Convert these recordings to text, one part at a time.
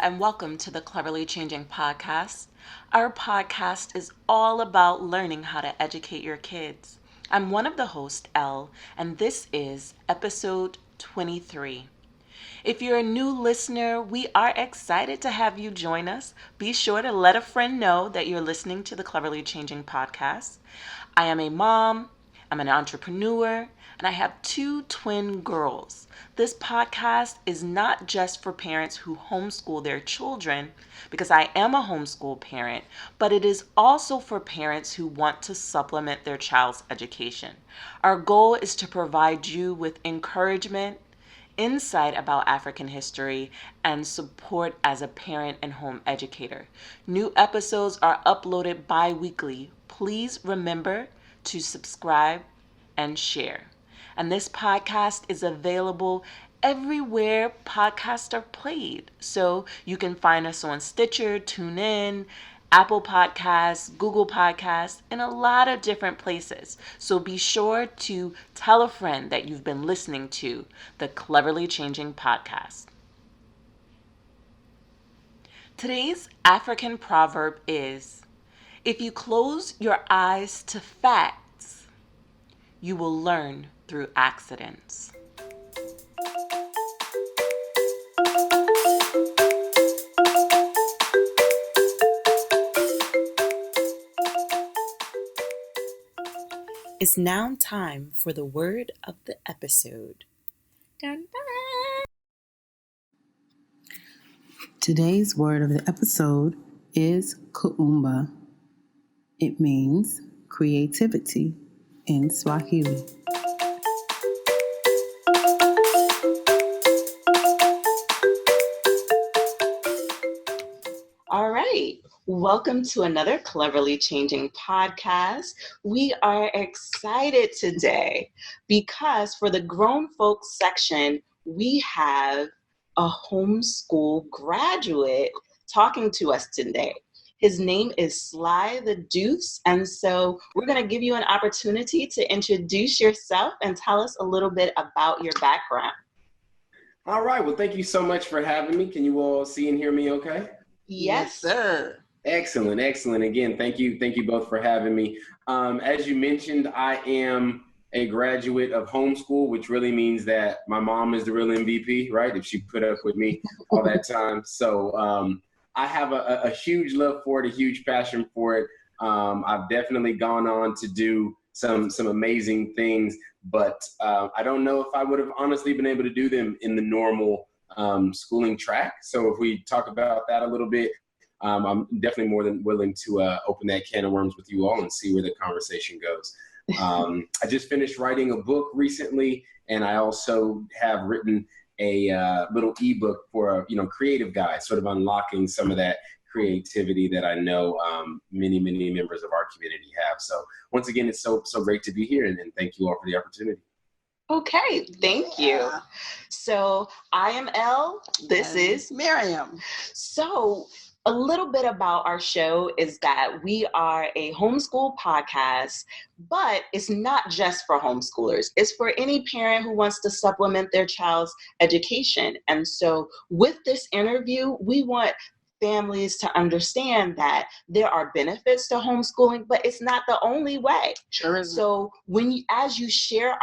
and welcome to the Cleverly Changing Podcast. Our podcast is all about learning how to educate your kids. I'm one of the hosts, Elle, and this is episode 23. If you're a new listener, we are excited to have you join us. Be sure to let a friend know that you're listening to the Cleverly Changing Podcast. I am a mom, I'm an entrepreneur, and I have two twin girls. This podcast is not just for parents who homeschool their children, because I am a homeschool parent, but it is also for parents who want to supplement their child's education. Our goal is to provide you with encouragement, insight about African history, and support as a parent and home educator. New episodes are uploaded bi-weekly. Please remember to subscribe and share. And this podcast is available everywhere podcasts are played. So you can find us on Stitcher, TuneIn, Apple Podcasts, Google Podcasts, and a lot of different places. So be sure to tell a friend that you've been listening to the Cleverly Changing Podcast. Today's African proverb is, if you close your eyes to facts, you will learn through accidents. It's now time for the word of the episode. Dun, dun. Today's word of the episode is kuumba. It means creativity in Swahili. All right. Welcome to another Cleverly Changing Podcast. We are excited today because for the grown folks section, we have a homeschool graduate talking to us today. His name is Sly Tha Deace, and so we're going to give you an opportunity to introduce yourself and tell us a little bit about your background. All right. Well, thank you so much for having me. Can you all see and hear me okay? Yes, sir. Excellent. Again, thank you both for having me. As you mentioned, I am a graduate of homeschool, which really means that my mom is the real MVP, right? If she put up with me all that time. So I have a huge love for it, a huge passion for it. I've definitely gone on to do some amazing things, but I don't know if I would have honestly been able to do them in the normal schooling track. So if we talk about that a little bit, I'm definitely more than willing to open that can of worms with you all and see where the conversation goes. I just finished writing a book recently, and I also have written a little ebook for creative guys, sort of unlocking some of that creativity that I know many members of our community have. So once again, it's so great to be here, and thank you all for the opportunity. Okay, thank you. So I am Elle. This is Miriam. So a little bit about our show is that we are a homeschool podcast, but it's not just for homeschoolers. It's for any parent who wants to supplement their child's education. And so with this interview, we want families to understand that there are benefits to homeschooling, but it's not the only way. Sure is. So as you share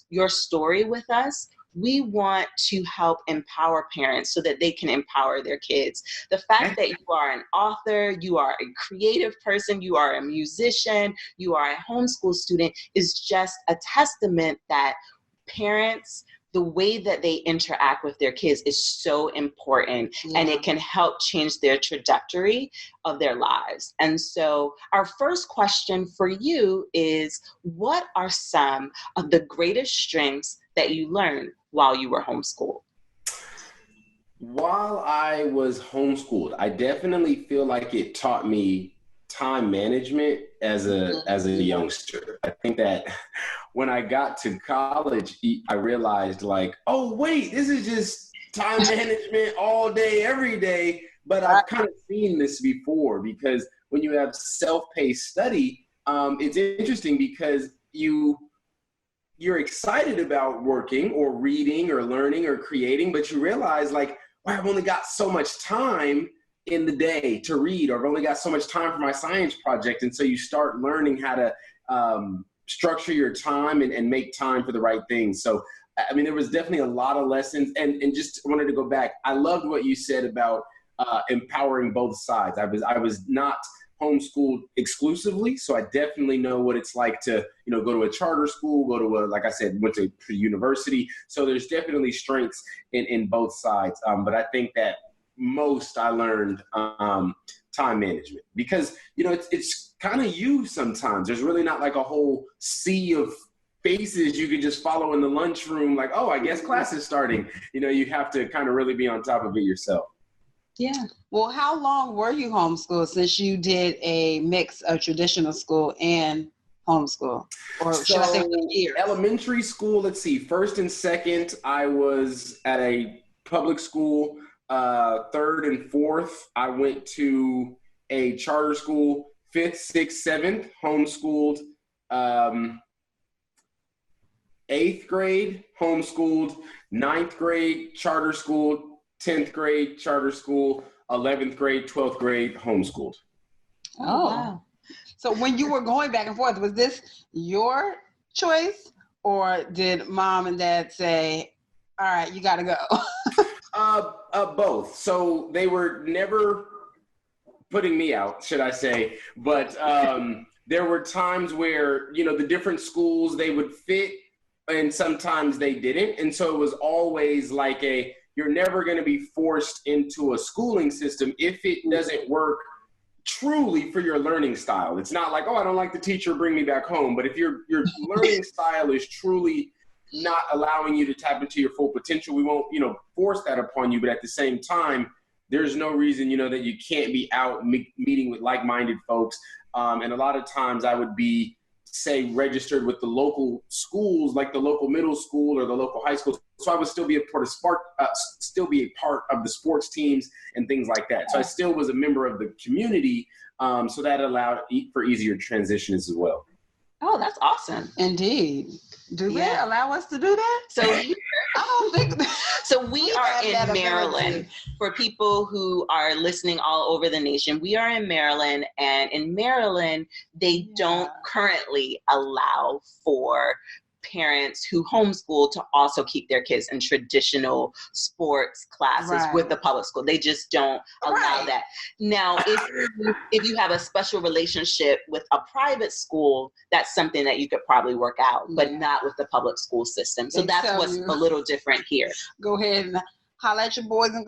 your story with us, we want to help empower parents so that they can empower their kids. The fact that you are an author, you are a creative person, you are a musician, you are a homeschool student is just a testament that parents, the way that they interact with their kids is so important, and it can help change their trajectory of their lives. And so our first question for you is, what are some of the greatest strengths that you learned while you were homeschooled? While I was homeschooled, I definitely feel like it taught me time management as a youngster. I think that when I got to college, I realized oh wait, this is just time management all day, every day. But I've kind of seen this before, because when you have self-paced study, it's interesting because you're excited about working or reading or learning or creating, but you realize well, I've only got so much time in the day to read, or I've only got so much time for my science project. And so you start learning how to structure your time and make time for the right things. So, I mean, there was definitely a lot of lessons. And just wanted to go back. I loved what you said about empowering both sides. I was not homeschooled exclusively, so I definitely know what it's like to, go to a charter school, go to like I said, went to university. So there's definitely strengths in both sides. But I think that most I learned time management, because, it's kind of you sometimes. There's really not like a whole sea of faces you can just follow in the lunchroom, like, oh, I guess class is starting. You have to kind of really be on top of it yourself. Yeah. Well, how long were you homeschooled, since you did a mix of traditional school and homeschool? Or should I say years? Elementary school, let's see, first and second, I was at a public school. Third and fourth, I went to a charter school. Fifth, sixth, seventh, homeschooled. Eighth grade, homeschooled. Ninth grade, charter school. 10th grade, charter school. 11th grade, 12th grade, homeschooled. Oh, wow. So when you were going back and forth, was this your choice, or did mom and dad say, all right, you got to go? Both. So they were never putting me out, should I say. But there were times where, the different schools, they would fit, and sometimes they didn't. And so it was always like you're never going to be forced into a schooling system if it doesn't work truly for your learning style. It's not like, oh, I don't like the teacher, bring me back home. But if your learning style is truly not allowing you to tap into your full potential, we won't, force that upon you. But at the same time, there's no reason, that you can't be out meeting with like-minded folks. And a lot of times I would be, say, registered with the local schools, like the local middle school or the local high school. So I would still be a part of the sports teams and things like that. So I still was a member of the community. So that allowed for easier transitions as well. Oh, that's awesome. Indeed. Do they allow us to do that? So I don't think so. We are in Maryland. For people who are listening all over the nation, we are in Maryland, and in Maryland, they don't currently allow for parents who homeschool to also keep their kids in traditional sports classes with the public school. They just don't allow that. Now, if you have a special relationship with a private school, that's something that you could probably work out, but not with the public school system. So that's what's a little different here. Go ahead and holler at your Boys and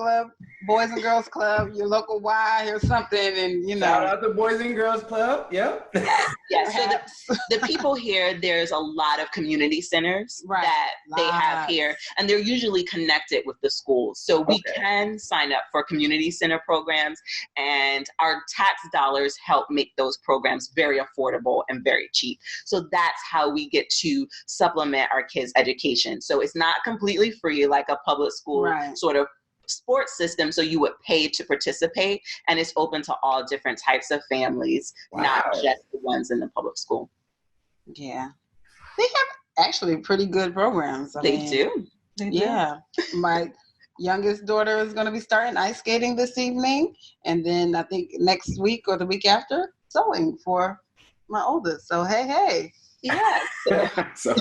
Girls Club, your local Y or something, and Shout out the Boys and Girls Club. Yep. So the people here, there's a lot of community centers that they have here, and they're usually connected with the schools. So we can sign up for community center programs, and our tax dollars help make those programs very affordable and very cheap. So that's how we get to supplement our kids' education. So it's not completely free like a public school sort of sports system, so you would pay to participate, and it's open to all different types of families, not just the ones in the public school. Yeah, they have actually pretty good programs. They do. Yeah, my youngest daughter is going to be starting ice skating this evening, and then I think next week or the week after, sewing for my oldest. So hey. Yeah. So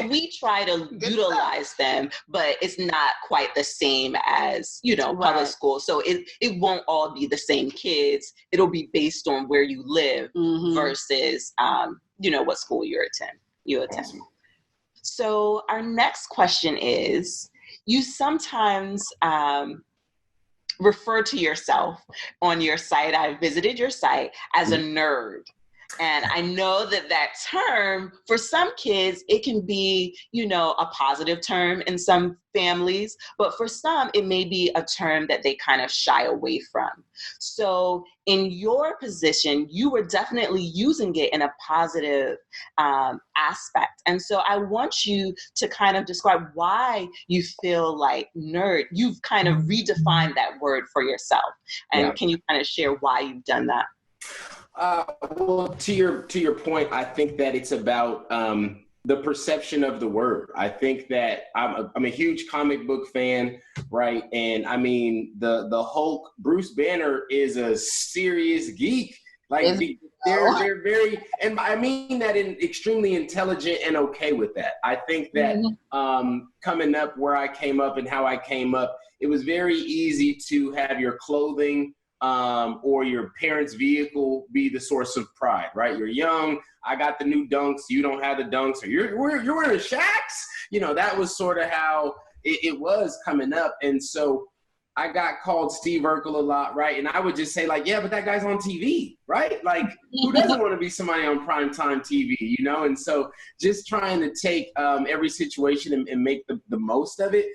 we try to utilize them, but it's not quite the same as, public school. So it won't all be the same kids. It'll be based on where you live versus, what school you attend. Awesome. So our next question is, you sometimes refer to yourself on your site. I visited your site as a nerd. And I know that term, for some kids, it can be, a positive term in some families, but for some, it may be a term that they kind of shy away from. So in your position, you were definitely using it in a positive aspect. And so I want you to kind of describe why you feel like nerd. You've kind of redefined that word for yourself. And can you kind of share why you've done that? Well, to your point, I think that it's about the perception of the word. I think that I'm a huge comic book fan, right? And I mean, the Hulk, Bruce Banner is a serious geek. Like they're very, and I mean that in extremely intelligent and okay with that. I think that coming up where I came up and how I came up, it was very easy to have your clothing or your parents' vehicle be the source of pride, right? You're young. I got the new Dunks. You don't have the Dunks, or you're wearing Shaqs. You know, that was sort of how it was coming up. And so I got called Steve Urkel a lot, right? And I would just say like, yeah, but that guy's on TV, right? Like, who doesn't want to be somebody on primetime TV, you know? And so just trying to take every situation and make the most of it.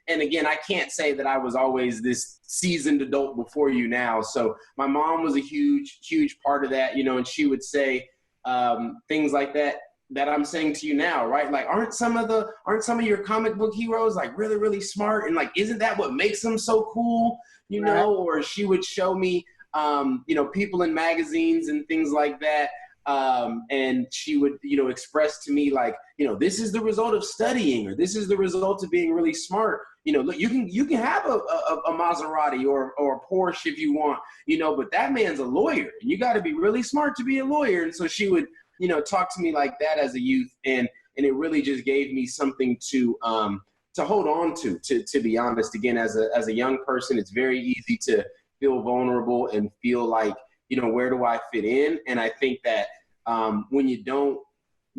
And again, I can't say that I was always this seasoned adult before you now. So my mom was a huge, huge part of that, you know, and she would say things like that I'm saying to you now, right? Like, aren't some of your comic book heroes like really, really smart? And like, isn't that what makes them so cool? You know, or she would show me, you know, people in magazines and things like that. And she would, you know, express to me like, you know, this is the result of studying, or this is the result of being really smart. You know, look, you can have a Maserati or a Porsche if you want, you know, but that man's a lawyer, and you got to be really smart to be a lawyer. And so she would, you know, talk to me like that as a youth, and it really just gave me something to hold on to be honest. Again, as a young person, it's very easy to feel vulnerable and feel like, you know, where do I fit in? And I think that when you don't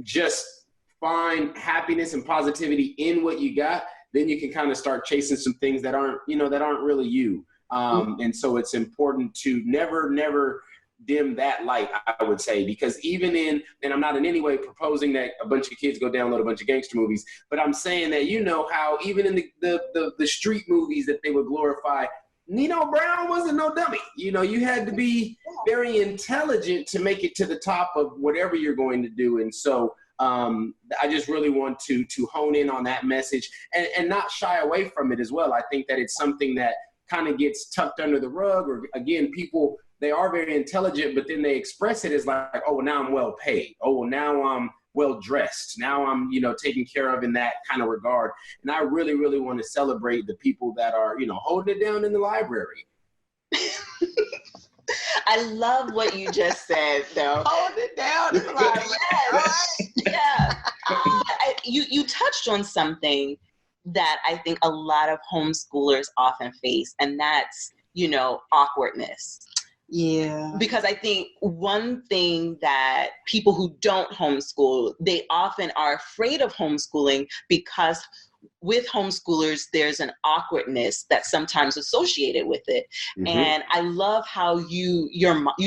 just find happiness and positivity in what you got, then you can kind of start chasing some things that aren't really you. And so it's important to never dim that light, I would say, because and I'm not in any way proposing that a bunch of kids go download a bunch of gangster movies, but I'm saying that, you know, how even in the street movies that they would glorify, Nino Brown wasn't no dummy. You know, you had to be very intelligent to make it to the top of whatever you're going to do. And so I just really want to hone in on that message and not shy away from it as well. I think that it's something that kind of gets tucked under the rug, or again, people, they are very intelligent, but then they express it as like, oh, well, now I'm well paid. Oh, well, now I'm well dressed. Now I'm, you know, taken care of in that kind of regard. And I really, really want to celebrate the people that are, you know, holding it down in the library. I love what you just said, though. Hold it down in the library. Yeah. You touched on something that I think a lot of homeschoolers often face, and that's, you know, awkwardness. Yeah. Because I think one thing that people who don't homeschool, they often are afraid of homeschooling because with homeschoolers, there's an awkwardness that's sometimes associated with it. Mm-hmm. And I love how you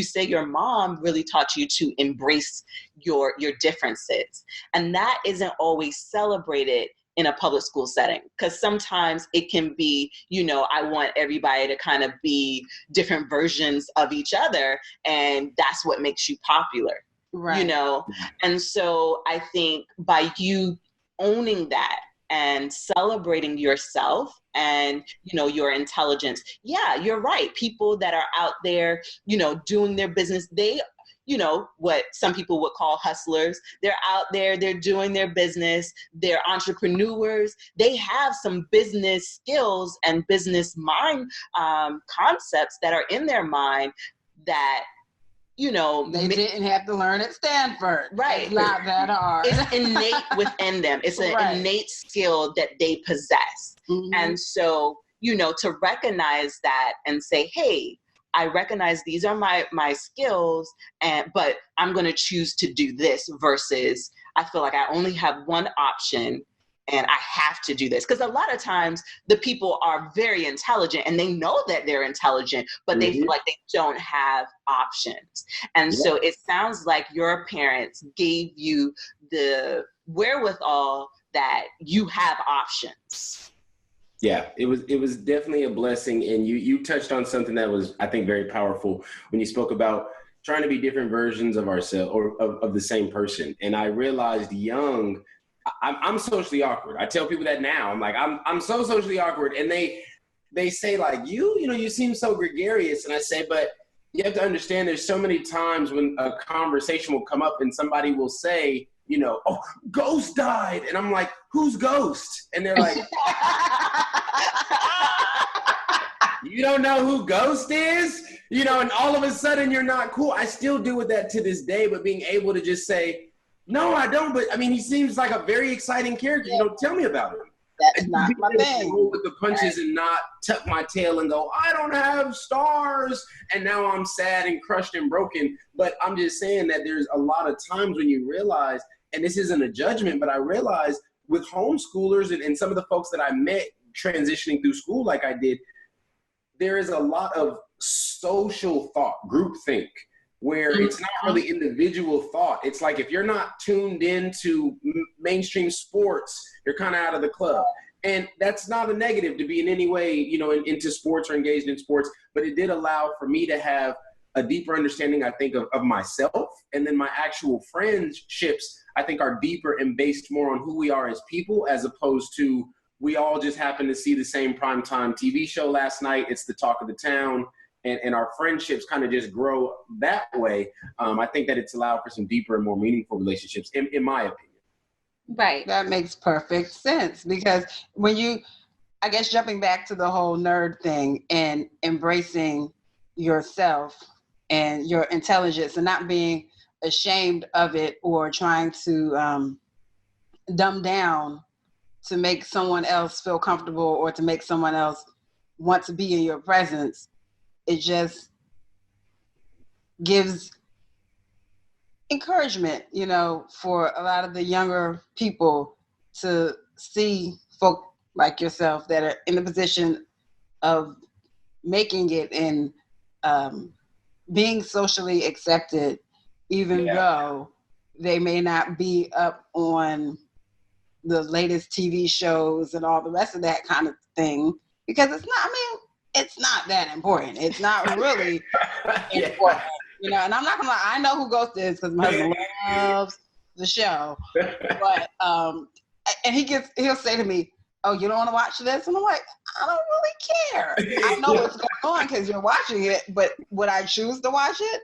say your mom really taught you to embrace your differences. And that isn't always celebrated in a public school setting, because sometimes it can be, you know, I want everybody to kind of be different versions of each other, and that's what makes you popular, right? You know? And so I think by you owning that and celebrating yourself and, you know, your intelligence, yeah, you're right. People that are out there, you know, doing their business, they, you know, what some people would call hustlers. They're out there, they're doing their business, they're entrepreneurs. They have some business skills and business mind concepts that are in their mind that, you know, they didn't have to learn at Stanford. Right. It's not that hard. It's innate within them. It's an innate skill that they possess. Mm-hmm. And so, you know, to recognize that and say, hey, I recognize these are my skills, but I'm going to choose to do this versus I feel like I only have one option and I have to do this. Because a lot of times the people are very intelligent and they know that they're intelligent, but they feel like they don't have options. And so it sounds like your parents gave you the wherewithal that you have options. Yeah, it was definitely a blessing. And you touched on something that was, I think, very powerful when you spoke about trying to be different versions of ourselves or of the same person. And I realized young, I'm socially awkward. I tell people that now. I'm like, I'm so socially awkward. And they say like, you seem so gregarious. And I say, but you have to understand there's so many times when a conversation will come up and somebody will say, oh, Ghost died. And I'm like, who's Ghost? And they're like, you don't know who Ghost is? And all of a sudden you're not cool. I still deal with that to this day, but being able to just say, no, I don't. But I mean, he seems like a very exciting character. Tell me about him. That's not my thing. Roll with the punches and not tuck my tail and go, I don't have stars. And now I'm sad and crushed and broken. But I'm just saying that there's a lot of times when you realize, and this isn't a judgment, but I realize with homeschoolers and some of the folks that I met transitioning through school like I did, there is a lot of social thought, groupthink, where it's not really individual thought. It's like if you're not tuned into mainstream sports, you're kind of out of the club. And that's not a negative to be in any way, into sports or engaged in sports, but it did allow for me to have a deeper understanding, I think, of myself. And then my actual friendships, I think, are deeper and based more on who we are as people, as opposed to we all just happened to see the same primetime TV show last night. It's the talk of the town. And our friendships kind of just grow that way. I think that it's allowed for some deeper and more meaningful relationships, in my opinion. Right. That makes perfect sense, because I guess jumping back to the whole nerd thing and embracing yourself and your intelligence and not being ashamed of it or trying to dumb down to make someone else feel comfortable or to make someone else want to be in your presence. It just gives encouragement, for a lot of the younger people to see folk like yourself that are in the position of making it and being socially accepted, even though they may not be up on the latest TV shows and all the rest of that kind of thing, because it's not that important. It's not really important, and I'm not gonna lie. I know who Ghost is because my husband loves the show. But and he'll say to me, "Oh, you don't want to watch this?" And I'm like, "I don't really care. I know what's going on because you're watching it, but would I choose to watch it?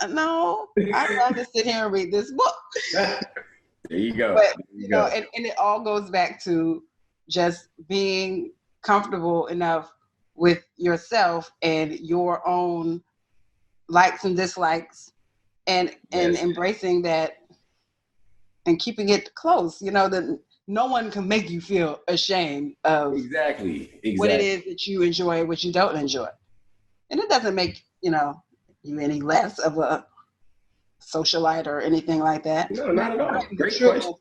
No. I'd rather sit here and read this book." There you go. But and it all goes back to just being comfortable enough with yourself and your own likes and dislikes and embracing that and keeping it close, that no one can make you feel ashamed of exactly what it is that you enjoy, what you don't enjoy. And it doesn't make, you any less of a socialite or anything like that. No, not at all. Great question.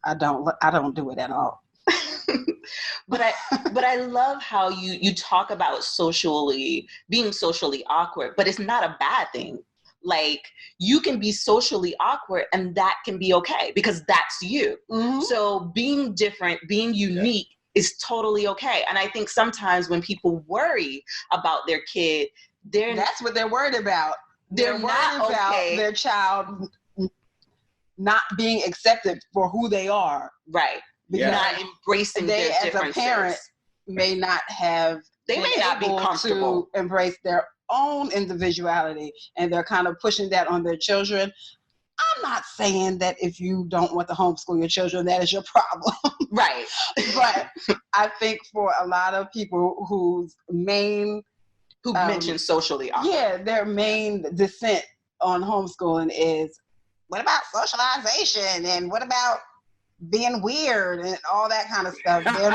I don't do it at all. But I love how you talk about being socially awkward, but it's not a bad thing. Like, you can be socially awkward and that can be okay because that's you. Mm-hmm. So being different, being unique is totally okay. And I think sometimes when people worry about their kid, that's what they're worried about. They're worried about their child not being accepted for who they are. Right. Because not embracing their differences. As a parent, may not have be comfortable to embrace their own individuality, and they're kind of pushing that on their children. I'm not saying that if you don't want to homeschool your children, that is your problem. Right. But I think for a lot of people who mention socially awkward. Yeah, their main dissent on homeschooling is, what about socialization? And what about being weird and all that kind of stuff? They're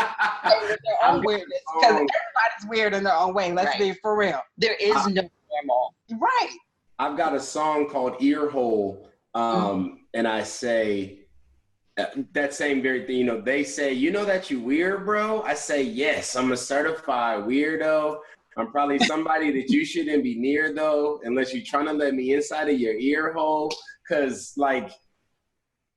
with their own weirdness, because everybody's weird in their own way. Let's be for real. There is no normal. Right. I've got a song called Earhole, and I say that same very thing. They say, that you weird, bro? I say, yes, I'm a certified weirdo. I'm probably somebody that you shouldn't be near, though, unless you're trying to let me inside of your ear hole. Because,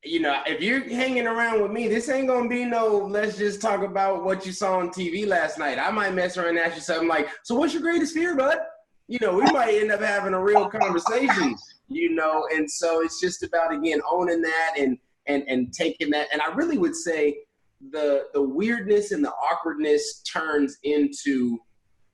if you're hanging around with me, this ain't going to be let's just talk about what you saw on TV last night. I might mess around and ask you something like, so what's your greatest fear, bud? We might end up having a real conversation, and so it's just about, again, owning that and taking that. And I really would say the weirdness and the awkwardness turns into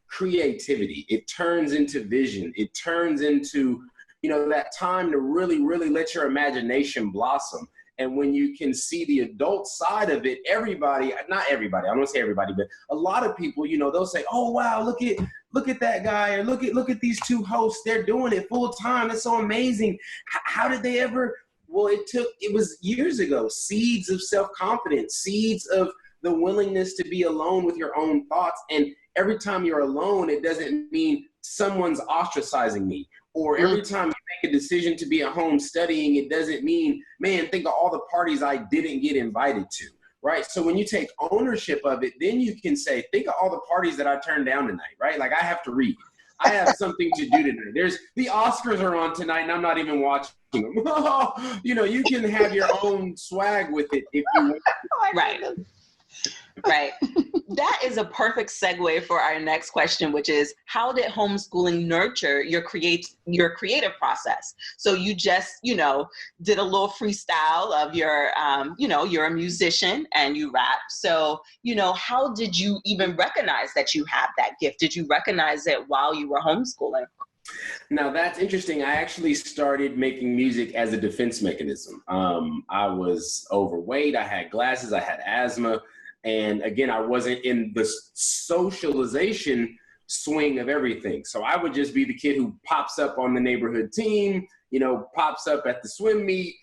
creativity. It turns into vision. It turns into that time to really, really let your imagination blossom. And when you can see the adult side of it, not everybody, I don't want to say everybody, but a lot of people, they'll say, oh, wow, look at that guy, or look at these two hosts. They're doing it full time. That's so amazing. How did they ever? Well, it was years ago, seeds of self-confidence, seeds of the willingness to be alone with your own thoughts. And every time you're alone, it doesn't mean someone's ostracizing me. Or every time you make a decision to be at home studying, it doesn't mean, man, think of all the parties I didn't get invited to, right? So when you take ownership of it, then you can say, think of all the parties that I turned down tonight, right? Like, I have to read. I have something to do tonight. The Oscars are on tonight, and I'm not even watching them. You can have your own swag with it if you want. Right. Right. That is a perfect segue for our next question, which is, how did homeschooling nurture your creative process? So you just, did a little freestyle of your, you're a musician and you rap. So, how did you even recognize that you have that gift? Did you recognize it while you were homeschooling? Now, that's interesting. I actually started making music as a defense mechanism. I was overweight. I had glasses. I had asthma. And again, I wasn't in the socialization swing of everything. So I would just be the kid who pops up on the neighborhood team, pops up at the swim meet.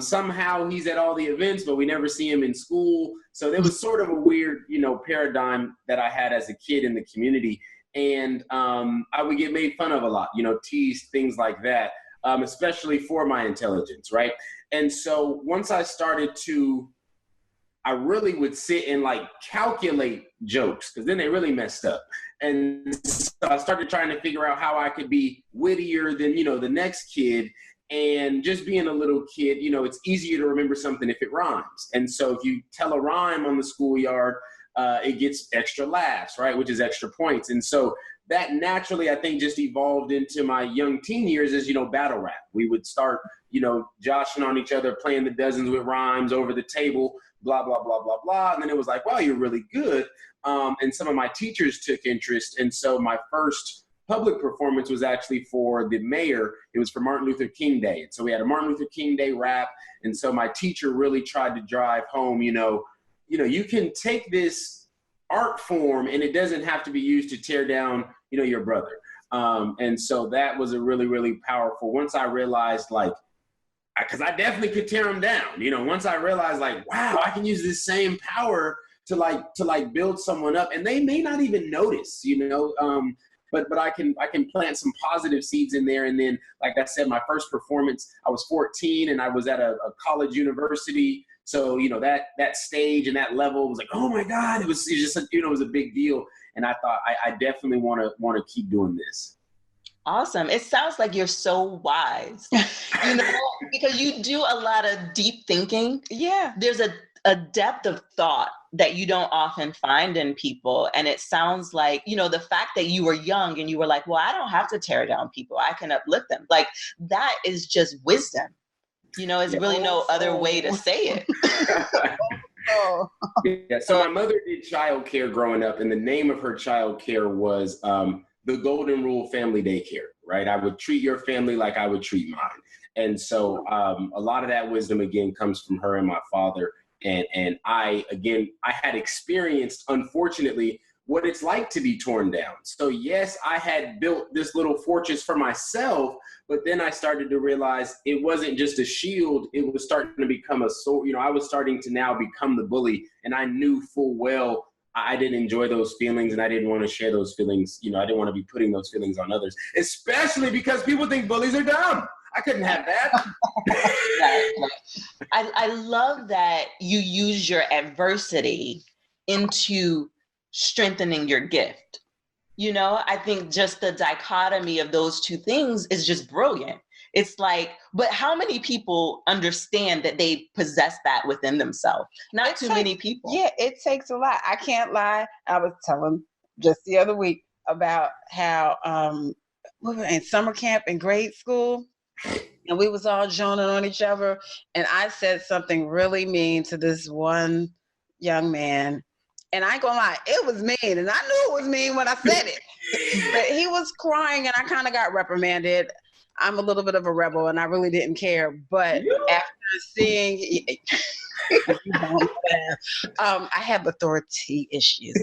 Somehow he's at all the events, but we never see him in school. So there was sort of a weird, paradigm that I had as a kid in the community. And I would get made fun of a lot, teased, things like that, especially for my intelligence, right? And so once I started I really would sit and calculate jokes, because then they really messed up. And so I started trying to figure out how I could be wittier than, the next kid. And just being a little kid, it's easier to remember something if it rhymes. And so if you tell a rhyme on the schoolyard, it gets extra laughs, right? Which is extra points. And so that naturally, I think, just evolved into my young teen years as, battle rap. We would start, joshing on each other, playing the dozens with rhymes over the table, blah, blah, blah, blah, blah. And then it was like, wow, you're really good. And some of my teachers took interest. And so my first public performance was actually for the mayor. It was for Martin Luther King Day. And so we had a Martin Luther King Day rap. And so my teacher really tried to drive home, you can take this art form and it doesn't have to be used to tear down, your brother. And so that was a really, really powerful. Once I realized because I definitely could tear them down. Once I realized wow, I can use this same power to build someone up, and they may not even notice, but I can plant some positive seeds in there. And then, like I said, my first performance, I was 14 and I was at a college university. So, that stage and that level was like, oh my God, it was just, it was a big deal. And I thought I definitely want to keep doing this. Awesome. It sounds like you're so wise, because you do a lot of deep thinking. Yeah. There's a depth of thought that you don't often find in people. And it sounds like, the fact that you were young and you were like, well, I don't have to tear down people. I can uplift them. That is just wisdom. There's really no other way to say it. Yeah. So my mother did childcare growing up, and the name of her childcare was the Golden Rule Family Daycare, right? I would treat your family like I would treat mine. And so a lot of that wisdom, again, comes from her and my father. And I had experienced, unfortunately, what it's like to be torn down. So yes, I had built this little fortress for myself, but then I started to realize it wasn't just a shield. It was starting to become a sword. I was starting to now become the bully, and I knew full well I didn't enjoy those feelings, and I didn't want to share those feelings. I didn't want to be putting those feelings on others, especially because people think bullies are dumb. I couldn't have that. I love that you use your adversity into strengthening your gift. I think just the dichotomy of those two things is just brilliant. It's but how many people understand that they possess that within themselves? Not too many people. Yeah, it takes a lot. I can't lie. I was telling just the other week about how we were in summer camp in grade school, and we was all joning on each other. And I said something really mean to this one young man. And I ain't gonna lie, it was mean. And I knew it was mean when I said it. But he was crying, and I kind of got reprimanded. I'm a little bit of a rebel and I really didn't care. But after seeing, I have authority issues.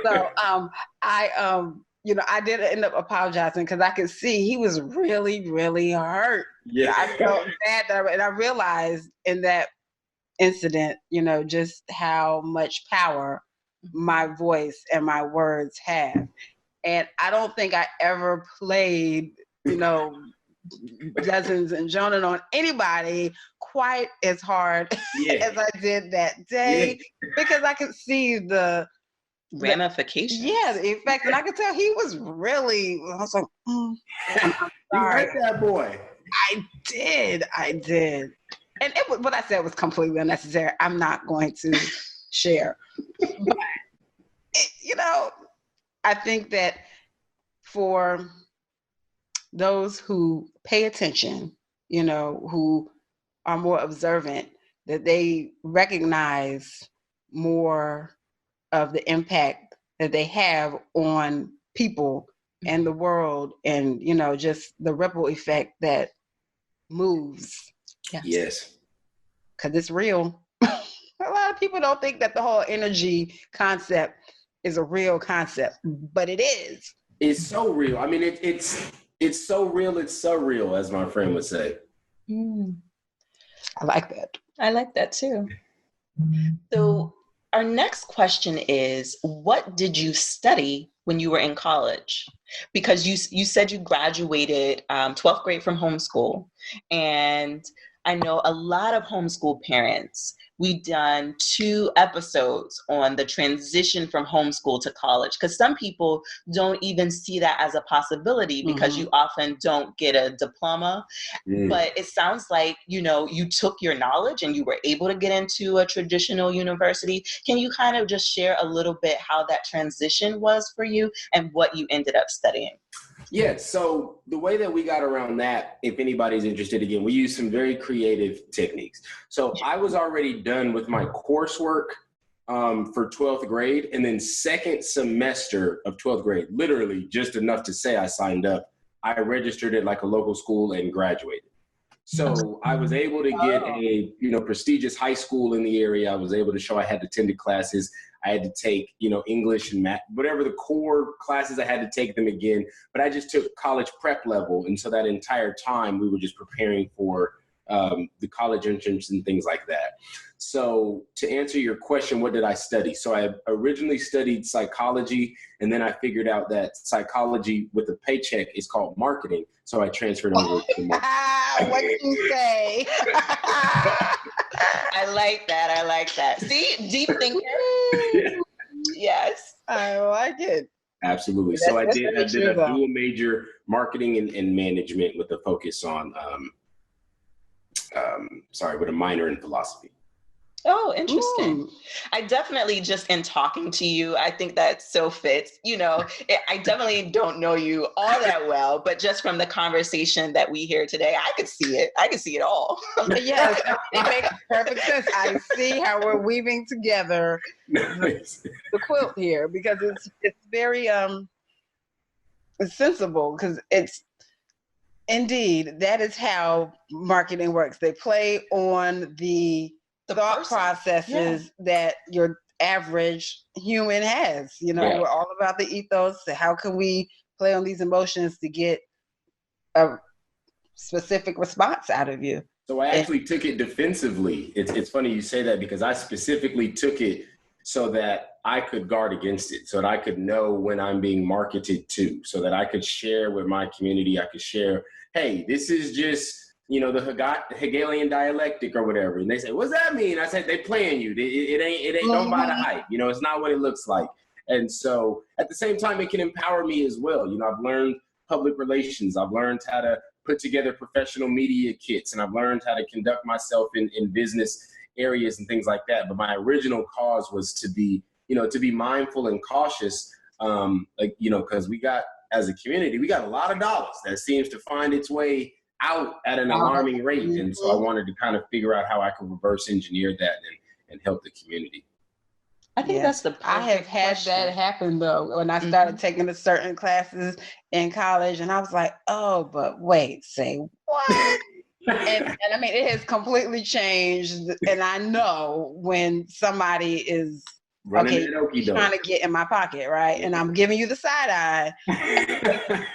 So I did end up apologizing because I could see he was really, really hurt. Yeah. I felt bad and I realized in that incident, just how much power my voice and my words have. And I don't think I ever played, dozens and joning on anybody quite as hard as I did that day because I could see the ramifications. The effect. And I could tell he was really, I was like, I'm sorry. You hurt that boy. I did. And what I said was completely unnecessary. I'm not going to share. But, I think that for those who pay attention, who are more observant, that they recognize more of the impact that they have on people and the world and, just the ripple effect that moves. Yes. Because it's real. A lot of people don't think that the whole energy concept is a real concept, but it is. It's so real. I mean, it's so real, it's surreal, as my friend would say. I like that. I like that too. So our next question is, what did you study when you were in college? Because you said you graduated 12th grade from homeschool. And I know a lot of homeschool parents, we've done 2 episodes on the transition from homeschool to college, because some people don't even see that as a possibility because you often don't get a diploma. But it sounds like, you took your knowledge and you were able to get into a traditional university. Can you kind of just share a little bit how that transition was for you and what you ended up studying? Yeah, so the way that we got around that, if anybody's interested, again, we use some very creative techniques. So I was already done with my coursework for 12th grade, and then second semester of 12th grade, literally just enough to say I signed up, I registered at like a local school and graduated. So I was able to get a prestigious high school in the area. I was able to show I had attended classes. I had to take, English and math, whatever the core classes, I had to take them again. But I just took college prep level. And so that entire time we were just preparing for the college entrance and things like that. So to answer your question, what did I study? So I originally studied psychology, and then I figured out that psychology with a paycheck is called marketing. So I transferred over to marketing. What did you say? I like that. See, deep thinker. Yes. I like it. Absolutely. So I did a dual major, marketing and management, with a focus on, with a minor in philosophy. Oh, interesting. I definitely, just in talking to you, I think that so fits. I definitely don't know you all that well, but just from the conversation that we hear today, I could see it. I could see it all. Yes, it makes perfect sense. I see how we're weaving together the quilt here, because it's very it's sensible, because it's indeed, that is how marketing works. They play on the thought processes that your average human has. We're all about the ethos. So how can we play on these emotions to get a specific response out of you? So I actually took it defensively. It's funny you say that, because I specifically took it so that I could guard against it, so that I could know when I'm being marketed to, so that I could share with my community. I could share, hey, this is just, the Hegelian dialectic or whatever. And they say, what's that mean? I said, they playing you. It ain't, don't buy the hype. It's not what it looks like. And so at the same time, it can empower me as well. I've learned public relations. I've learned how to put together professional media kits, and I've learned how to conduct myself in business areas and things like that. But my original cause was to be mindful and cautious. Because we got, as a community, we got a lot of dollars that seems to find its way out at an alarming rate. And so I wanted to kind of figure out how I could reverse engineer that and help the community. I think that's the I have had that happen though when I started taking the certain classes in college, and I was like, oh, but wait, say what? and I mean, it has completely changed, and I know when somebody is trying to get in my pocket, right? And I'm giving you the side eye,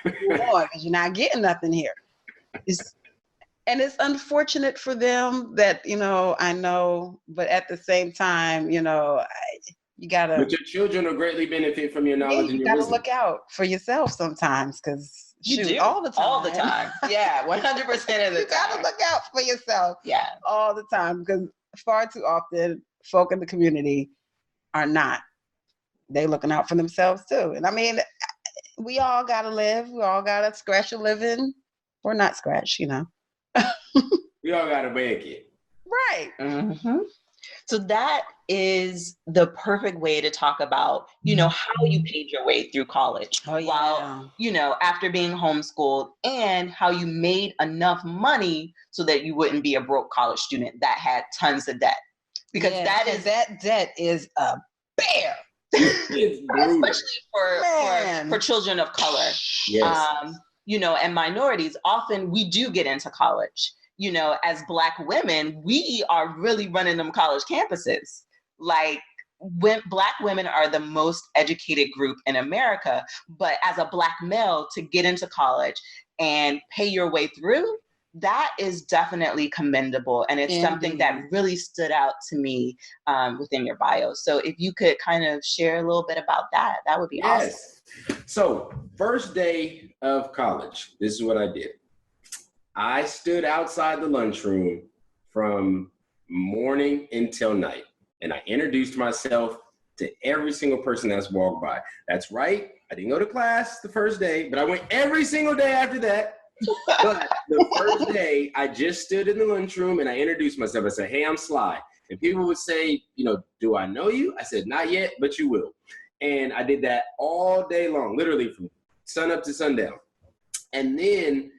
because you're not getting nothing here. And it's unfortunate for them that, I know, but at the same time, you gotta. But your children will greatly benefit from your knowledge and your wisdom. You gotta look out for yourself sometimes, because all the time. All the time. Yeah, 100% of the time. You gotta look out for yourself. Yeah. All the time, because far too often, folk in the community are not. They looking out for themselves too. And I mean, we all gotta live. We all gotta scratch a living, or not scratch, We all gotta make it. Right. Mm-hmm. So that is the perfect way to talk about, how you paid your way through college while, after being homeschooled, and how you made enough money so that you wouldn't be a broke college student that had tons of debt. Because that debt is a bear. Especially for children of color. Yes. And minorities. Often we do get into college. As Black women, we are really running them college campuses. Like, Black women are the most educated group in America, but as a Black male, to get into college and pay your way through, that is definitely commendable. And it's something that really stood out to me within your bio. So if you could kind of share a little bit about that, that would be awesome. So first day of college, this is what I did. I stood outside the lunchroom from morning until night, and I introduced myself to every single person that's walked by. That's right. I didn't go to class the first day, but I went every single day after that. But the first day, I just stood in the lunchroom and I introduced myself. I said, hey, I'm Sly. And people would say, do I know you? I said, not yet, but you will. And I did that all day long, literally from sun up to sundown. And then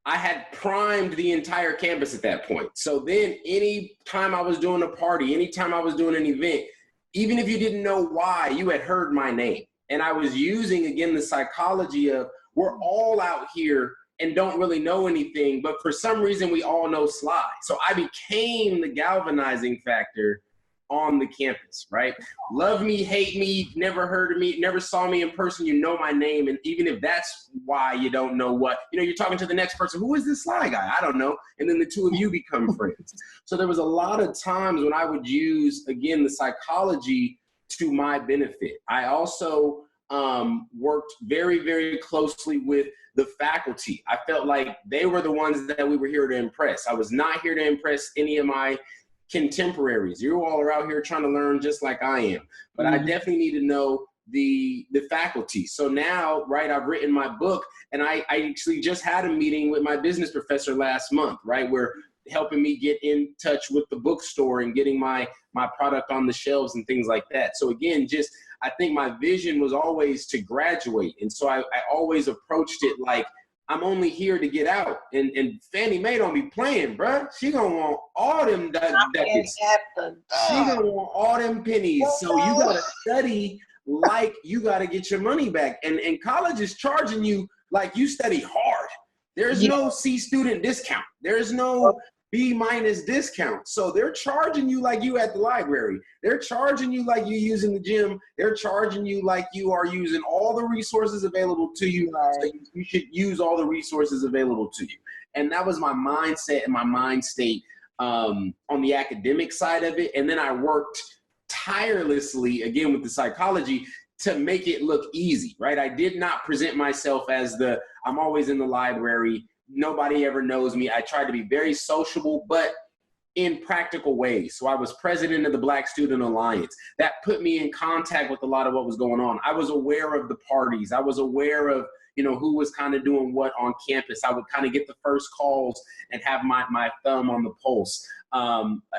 I had primed the entire campus at that point. So then any time I was doing a party, anytime I was doing an event, even if you didn't know why, you had heard my name. And I was using, again, the psychology of we're all out here and don't really know anything, but for some reason we all know Sly. So I became the galvanizing factor on the campus, right? Love me, hate me, never heard of me, never saw me in person, you know my name. And even if that's why you don't know what, you're talking to the next person, who is this Sly guy? I don't know. And then the two of you become friends. So there was a lot of times when I would use, again, the psychology to my benefit. I also worked very, very closely with the faculty. I felt like they were the ones that we were here to impress. I was not here to impress any of my contemporaries. You all are out here trying to learn just like I am. But I definitely need to know the faculty. So now, right, I've written my book, and I actually just had a meeting with my business professor last month, right? We're helping me get in touch with the bookstore and getting my product on the shelves and things like that. So again, I think my vision was always to graduate. And so I always approached it like, I'm only here to get out. And Fannie Mae don't be playing, bruh. She gonna want all them ducats. She gonna want all them pennies. So you gotta study like you gotta get your money back. And college is charging you like you study hard. There's no C student discount. There's no B- discount. So they're charging you like you at the library. They're charging you like you using the gym. They're charging you like you are using all the resources available to you. So you should use all the resources available to you. And that was my mindset and my mind state on the academic side of it. And then I worked tirelessly, again, with the psychology to make it look easy, right? I did not present myself as I'm always in the library. Nobody ever knows me. I tried to be very sociable, but in practical ways. So I was president of the Black Student Alliance. That put me in contact with a lot of what was going on. I was aware of the parties. I was aware of, who was kind of doing what on campus. I would kind of get the first calls and have my thumb on the pulse.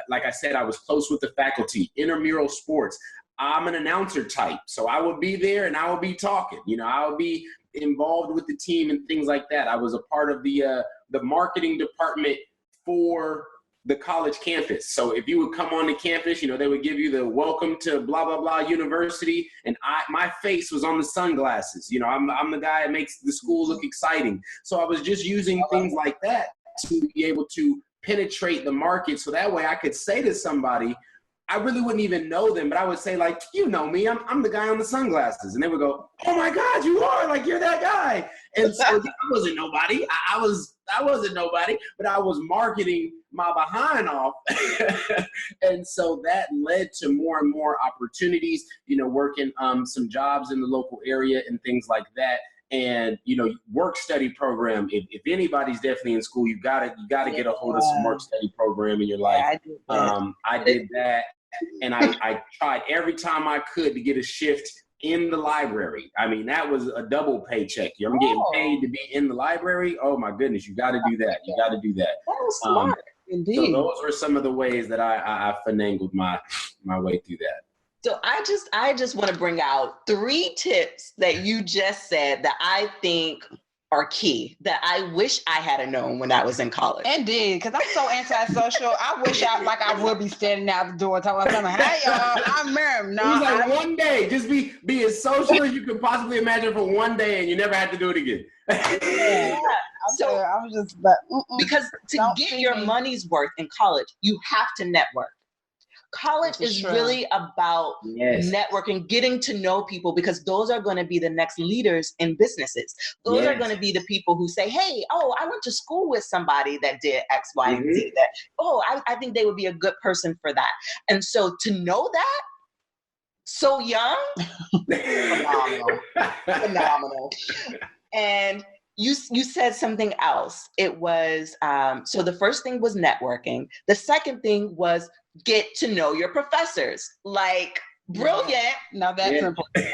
Like I said, I was close with the faculty, intramural sports. I'm an announcer type. So I would be there and I would be talking, I would be involved with the team and things like that. I was a part of the marketing department for the college campus. So if you would come on the campus, you know, they would give you the welcome to blah, blah, blah university. And my face was on the sunglasses. You know, I'm the guy that makes the school look exciting. So I was just using things like that to be able to penetrate the market. So that way I could say to somebody, I really wouldn't even know them, but I would say like, you know me, I'm the guy on the sunglasses. And they would go, oh my God, you are, like, you're that guy. And so I wasn't nobody. I wasn't nobody, but I was marketing my behind off. And so that led to more and more opportunities, you know, working some jobs in the local area and things like that. And, you know, work study program. If anybody's definitely in school, you gotta get a hold of some work study program in your life. I did that. And I tried every time I could to get a shift in the library. I mean, that was a double paycheck. I'm getting paid to be in the library. Oh my goodness, you got to do that. You got to do that. That was smart, indeed. So those were some of the ways that I finagled my way through that. So I just want to bring out 3 tips that you just said that I think are key, that I wish I had known when I was in college. Indeed, because I'm so antisocial. I wish I would be standing out the door telling them, hey, y'all, I'm Miriam. No, it was like one day, just be as social as you could possibly imagine for one day, and you never had to do it again. Yeah. So I was just like, because to get your money's worth in college, you have to network. College is really about networking, getting to know people, because those are going to be the next leaders in businesses. Those are going to be the people who say, hey, I went to school with somebody that did X, Y, and Z. That, I think they would be a good person for that. And so to know that so young, phenomenal. And you said something else. It was, so the first thing was networking. The second thing was get to know your professors. Like, brilliant. Now that's important.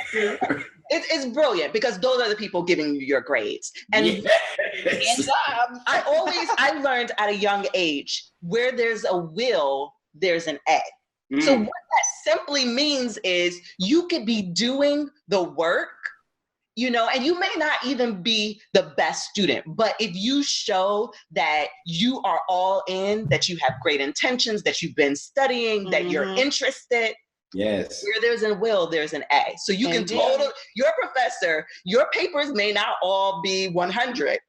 It's brilliant, because those are the people giving you your grades. And I learned at a young age, where there's a will, there's an A. So what that simply means is you could be doing the work, you know, and you may not even be the best student, but if you show that you are all in, that you have great intentions, that you've been studying, that you're interested, where there's a will, there's an A. So you can your professor, your papers may not all be 100,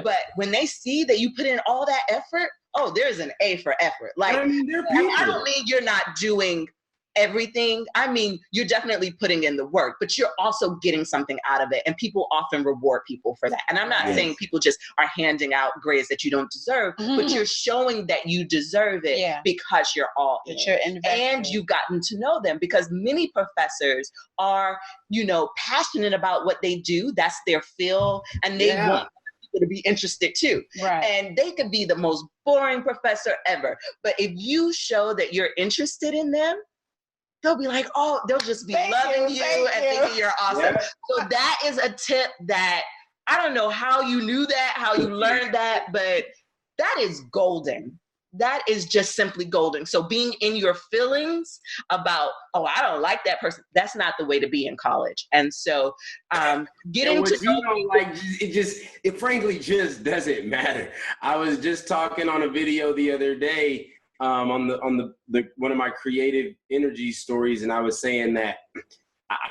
but when they see that you put in all that effort, there's an A for effort. Like, I don't mean you're not doing everything. I mean, you're definitely putting in the work, but you're also getting something out of it. And people often reward people for that. And I'm not saying people just are handing out grades that you don't deserve, but you're showing that you deserve it because you're all in. And you've gotten to know them, because many professors are, you know, passionate about what they do. That's their field. And they want people to be interested too. Right. And they could be the most boring professor ever. But if you show that you're interested in them, they'll be like, they'll just be loving you and thinking you're awesome. So that is a tip that I don't know how you knew that, how you learned that, but that is golden. That is just simply golden. So being in your feelings about, I don't like that person, that's not the way to be in college. And so getting to know, it frankly just doesn't matter. I was just talking on a video the other day on the one of my creative energy stories, and I was saying that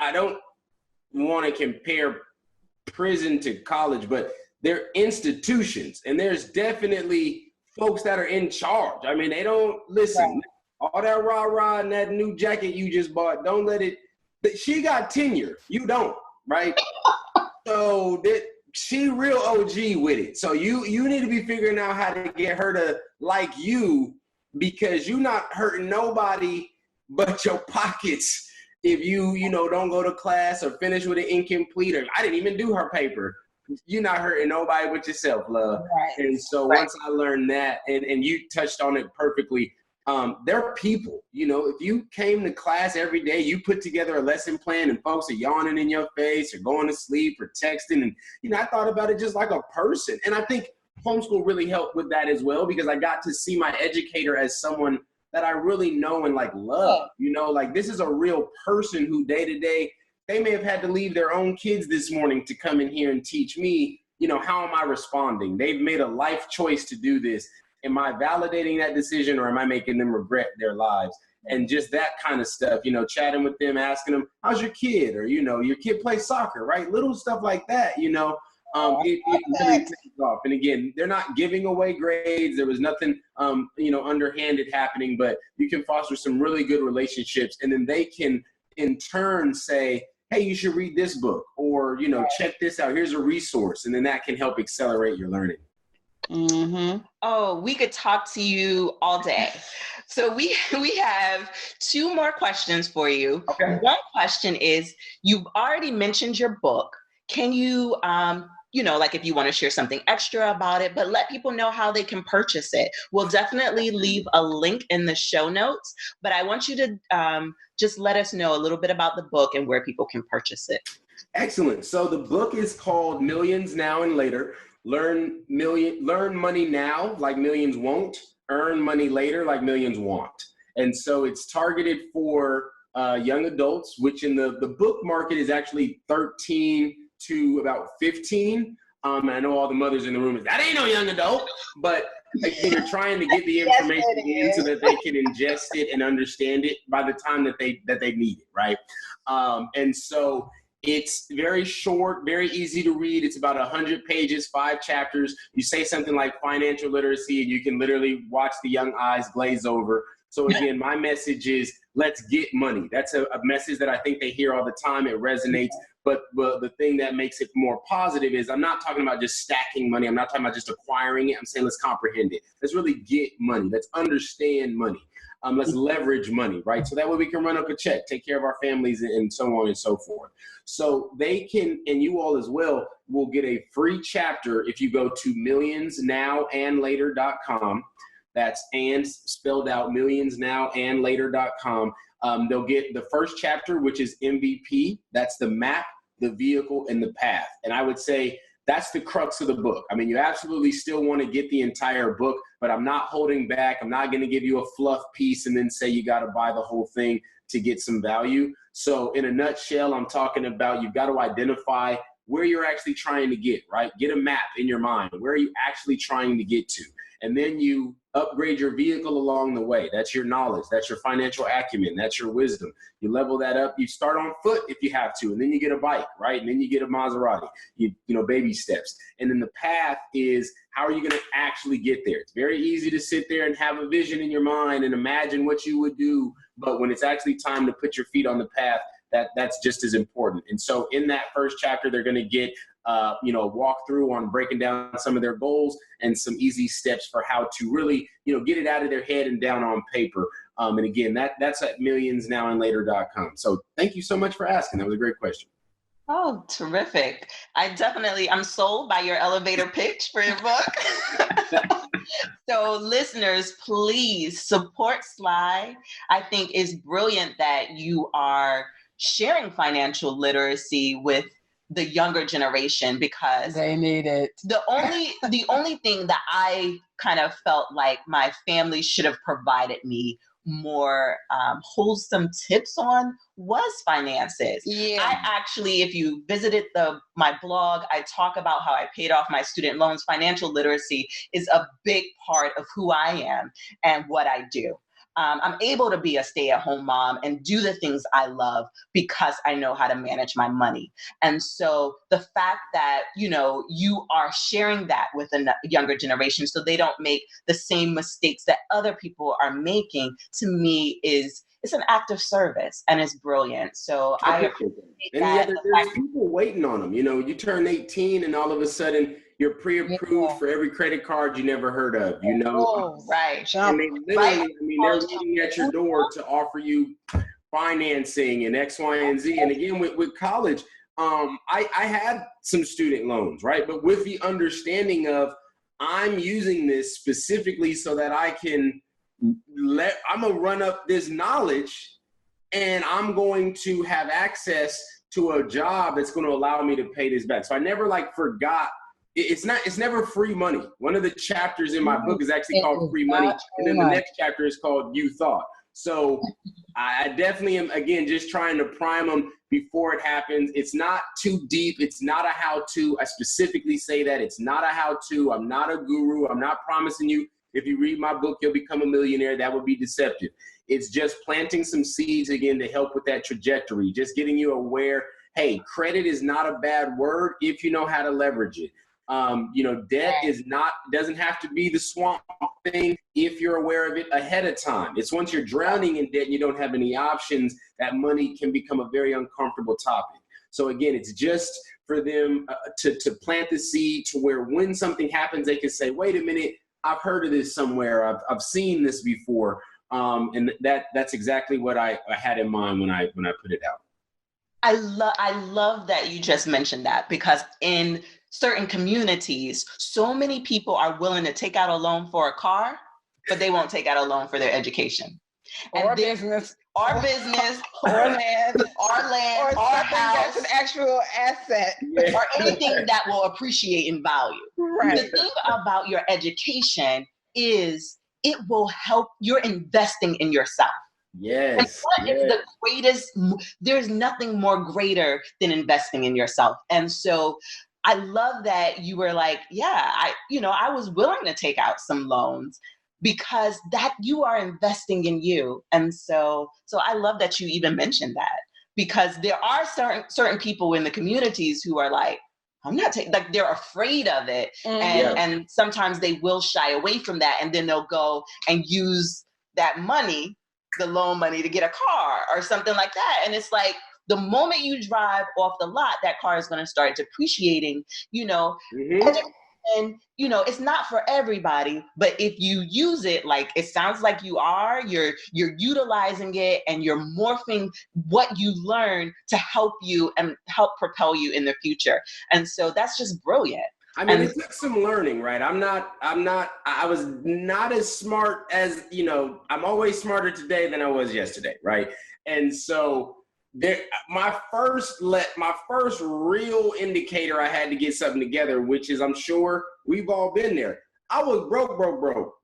I don't want to compare prison to college, but they're institutions, and there's definitely folks that are in charge. I mean, they don't listen. All that rah-rah and that new jacket you just bought, don't let it. She got tenure, you don't, right? So she real OG with it. So you need to be figuring out how to get her to like you, because you're not hurting nobody but your pockets if you don't go to class or finish with an incomplete, or I didn't even do her paper. You're not hurting nobody but yourself, love. Right. And so once I learned that, and you touched on it perfectly, they're people. You know, if you came to class every day, you put together a lesson plan and folks are yawning in your face or going to sleep or texting. And, I thought about it just like a person. And I think homeschool really helped with that as well, because I got to see my educator as someone that I really know and love. Like this is a real person who day to day, they may have had to leave their own kids this morning to come in here and teach me, how am I responding? They've made a life choice to do this. Am I validating that decision, or am I making them regret their lives? And just that kind of stuff, chatting with them, asking them, how's your kid? Or, your kid plays soccer, right? Little stuff like that, it really takes off. And again, they're not giving away grades. There was nothing, underhanded happening, but you can foster some really good relationships. And then they can in turn say, hey, you should read this book, or, check this out. Here's a resource. And then that can help accelerate your learning. Mm-hmm. Oh, we could talk to you all day. So we have 2 more questions for you. Okay. One question is, you've already mentioned your book. Can you, like if you want to share something extra about it, but let people know how they can purchase it. We'll definitely leave a link in the show notes, but I want you to just let us know a little bit about the book and where people can purchase it. Excellent. So the book is called Millions Now and Later. Learn money now like millions won't. Earn money later like millions want. And so it's targeted for young adults, which in the book market is actually 13 to about 15. I know all the mothers in the room that ain't no young adult, but they're trying to get the information in so that they can ingest it and understand it by the time that they need it, right? And so it's very short, very easy to read. It's about 100 pages, 5 chapters. You say something like financial literacy, and you can literally watch the young eyes glaze over. So again, my message is, let's get money. That's a message that I think they hear all the time. It resonates. But the thing that makes it more positive is I'm not talking about just stacking money. I'm not talking about just acquiring it. I'm saying let's comprehend it. Let's really get money. Let's understand money. Let's leverage money, right? So that way we can run up a check, take care of our families, and so on and so forth. So they can, and you all as well, will get a free chapter if you go to millionsnowandlater.com. That's and spelled out, millionsnowandlater.com. They'll get the first chapter, which is MVP. That's the map, the vehicle, and the path. And I would say that's the crux of the book. I mean, you absolutely still want to get the entire book, but I'm not holding back. I'm not going to give you a fluff piece and then say you got to buy the whole thing to get some value. So in a nutshell, I'm talking about you've got to identify where you're actually trying to get, right? Get a map in your mind. Where are you actually trying to get to? And then you upgrade your vehicle along the way. That's your knowledge. That's your financial acumen. That's your wisdom. You level that up. You start on foot if you have to, and then you get a bike, right? And then you get a Maserati, baby steps. And then the path is, how are you going to actually get there? It's very easy to sit there and have a vision in your mind and imagine what you would do. But when it's actually time to put your feet on the path, that's just as important. And so in that first chapter, they're going to get a walkthrough on breaking down some of their goals and some easy steps for how to really, get it out of their head and down on paper. And again, that's at millionsnowandlater.com. So thank you so much for asking. That was a great question. Oh, terrific. I'm sold by your elevator pitch for your book. So listeners, please support Sly. I think it's brilliant that you are sharing financial literacy with the younger generation, because they need it. The only thing that I kind of felt like my family should have provided me more wholesome tips on was finances. Yeah. I actually, if you visited my blog, I talk about how I paid off my student loans. Financial literacy is a big part of who I am and what I do. I'm able to be a stay-at-home mom and do the things I love because I know how to manage my money. And so the fact that, you are sharing that with a younger generation so they don't make the same mistakes that other people are making, to me it's an act of service, and it's brilliant. So I appreciate that. There's people waiting on them. You turn 18 and all of a sudden you're pre-approved for every credit card you never heard of, Oh, right. And they literally, they're waiting at your door to offer you financing and X, Y, and Z. And again, with college, I had some student loans, right? But with the understanding of, I'm using this specifically so that I'm going to run up this knowledge, and I'm going to have access to a job that's going to allow me to pay this back. So I never forgot. It's never free money. One of the chapters in my book is actually called Free Money. And then the next chapter is called You Thought. So I definitely am, again, just trying to prime them before it happens. It's not too deep. It's not a how-to. I specifically say that it's not a how-to. I'm not a guru. I'm not promising you if you read my book, you'll become a millionaire. That would be deceptive. It's just planting some seeds again to help with that trajectory, just getting you aware, hey, credit is not a bad word if you know how to leverage it. Debt doesn't have to be the swamp thing if you're aware of it ahead of time. It's once you're drowning in debt and you don't have any options, that money can become a very uncomfortable topic. So again, it's just for them to plant the seed to where when something happens, they can say, wait a minute, I've heard of this somewhere. I've seen this before. And that's exactly what I had in mind when I put it out. I love that you just mentioned that, because in certain communities, so many people are willing to take out a loan for a car, but they won't take out a loan for their education. Or business. Or business, or land, or house. That's an actual asset. Or anything that will appreciate in value. Right. The thing about your education is it will help, you're investing in yourself. Yes. And what is the greatest, there's nothing more greater than investing in yourself. And so I love that you were like, I was willing to take out some loans because that you are investing in you. And so I love that you even mentioned that, because there are certain people in the communities who are like, I'm not taking, like, they're afraid of it. And sometimes they will shy away from that. And then they'll go and use that money, the loan money, to get a car or something like that. And it's like, the moment you drive off the lot, that car is going to start depreciating, And, it's not for everybody, but if you use it, like it sounds like you're utilizing it and you're morphing what you learn to help you and help propel you in the future. And so that's just brilliant. I mean, it took some learning, right? I was not as smart as, I'm always smarter today than I was yesterday, right? And so my first real indicator I had to get something together, which is, I'm sure we've all been there. I was broke,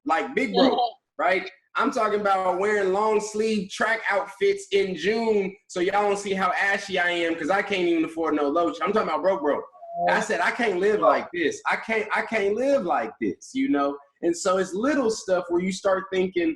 like big broke, right? I'm talking about wearing long sleeve track outfits in June, so y'all don't see how ashy I am because I can't even afford no lotion. I'm talking about broke. I said, I can't live like this. I can't live like this, And so it's little stuff where you start thinking,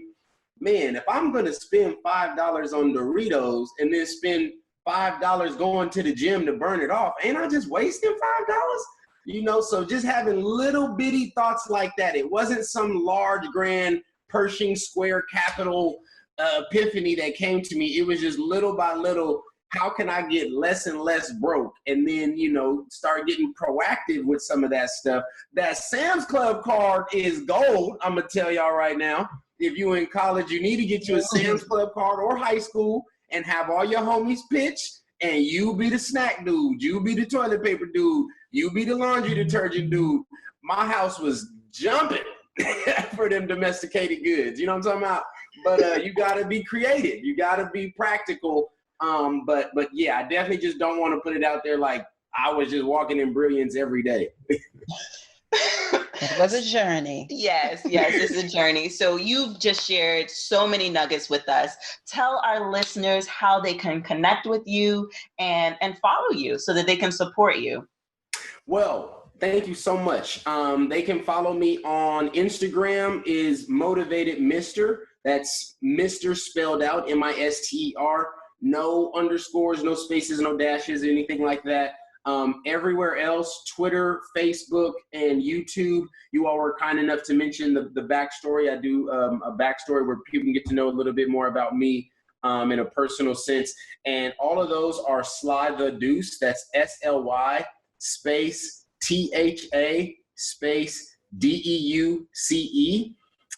man, if I'm going to spend $5 on Doritos and then spend $5 going to the gym to burn it off, ain't I just wasting $5? So just having little bitty thoughts like that. It wasn't some large, grand Pershing Square Capital epiphany that came to me. It was just little by little, how can I get less and less broke? And then, start getting proactive with some of that stuff. That Sam's Club card is gold, I'm going to tell y'all right now. If you're in college, you need to get you a Sam's Club card, or high school, and have all your homies pitch, and you be the snack dude, you be the toilet paper dude, you be the laundry detergent dude. My house was jumping for them domesticated goods. You know what I'm talking about? But you got to be creative. You got to be practical. But yeah, I definitely just don't want to put it out there like I was just walking in brilliance every day. It was a journey. Yes, it's a journey. So you've just shared so many nuggets with us. Tell our listeners how they can connect with you and follow you so that they can support you. Well, thank you so much. They can follow me on Instagram is Motivated Mr. That's Mr. spelled out, MISTER. No underscores, no spaces, no dashes, anything like that. Everywhere else, Twitter, Facebook, and YouTube, you all were kind enough to mention the backstory. I do a backstory where people can get to know a little bit more about me in a personal sense. And all of those are Sly Tha Deace. That's SLY space THA space DEUCE.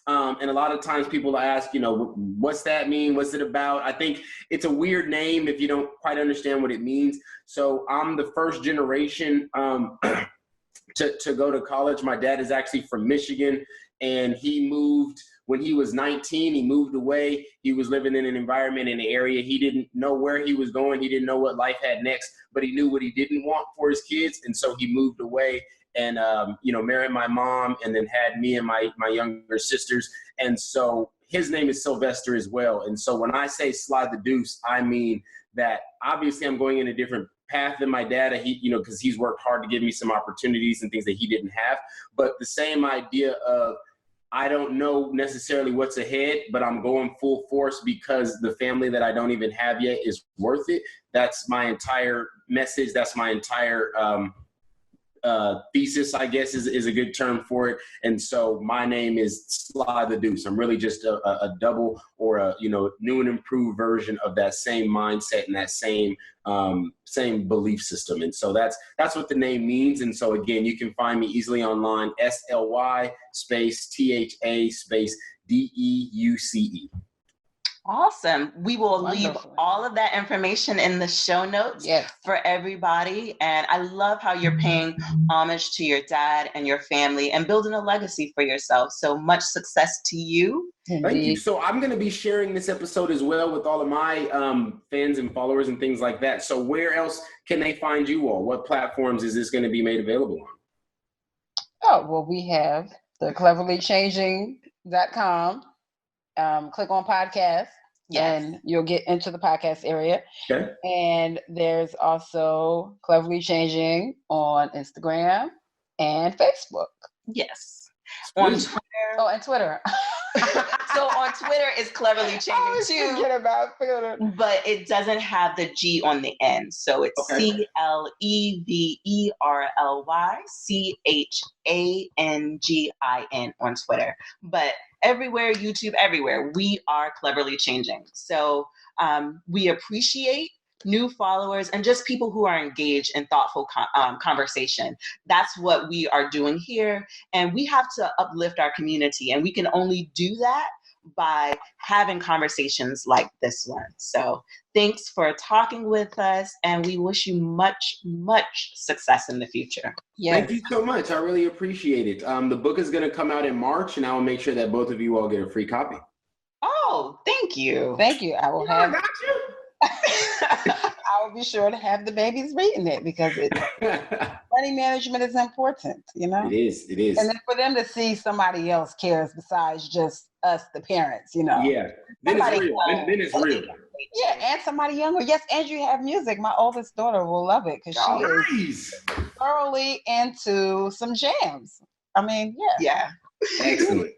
And a lot of times people ask, what's that mean? What's it about? I think it's a weird name if you don't quite understand what it means. So I'm the first generation to go to college. My dad is actually from Michigan, and he moved when he was 19. He moved away. He was living in an environment in an area. He didn't know where he was going. He didn't know what life had next, but he knew what he didn't want for his kids. And so he moved away and, married my mom, and then had me and my younger sisters. And so his name is Sylvester as well. And so when I say Sly Tha Deace, I mean that obviously I'm going in a different path than my dad. Because he's worked hard to give me some opportunities and things that he didn't have. But the same idea of I don't know necessarily what's ahead, but I'm going full force because the family that I don't even have yet is worth it. That's my entire message. That's my entire thesis, I guess is a good term for it. And so my name is Sly Tha Deace. I'm really just a double or a new and improved version of that same mindset and that same belief system. And so that's what the name means. And so again, you can find me easily online, SLY space THA space DEUCE. Awesome. We will leave Wonderful. all of that information in the show notes Yes. for everybody. And I love how you're paying homage to your dad and your family and building a legacy for yourself. So much success to you. Thank you. So I'm going to be sharing this episode as well with all of my fans and followers and things like that. So where else can they find you all? What platforms is this going to be made available on? Oh, well, we have the CleverlyChanging.com. Click on podcast. Yes. And you'll get into the podcast area. Okay. And there's also Cleverly Changing on Instagram and Facebook. Yes. On Sweet. Twitter. Oh, and Twitter. So on Twitter is Cleverly Changing too. Forget about Twitter. But it doesn't have the G on the end. So it's Okay. CleverlyChangin on Twitter. But everywhere, YouTube, everywhere, we are Cleverly Changing. So we appreciate new followers and just people who are engaged in thoughtful conversation. That's what we are doing here. And we have to uplift our community. And we can only do that by having conversations like this one. So thanks for talking with us, and we wish you much, much success in the future. Yes. Thank you so much. I really appreciate it. The book is going to come out in March, and I will make sure that both of you all get a free copy. Oh, thank you. Thank you. I will I have. got you. I will be sure to have the babies reading it because money management is important. It is. And then for them to see somebody else cares besides just us, the parents. Yeah. Then it's real. Then it's real. Yeah, and somebody younger. Yes, and you have music. My oldest daughter will love it because she is Nice. thoroughly into some jams. I mean, yeah. Excellent.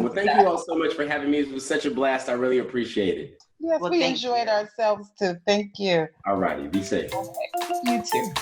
Well, thank you all so much for having me. It was such a blast. I really appreciate it. Yes, Well, we thank enjoyed you. ourselves too. Thank you. All righty. Be safe. You too.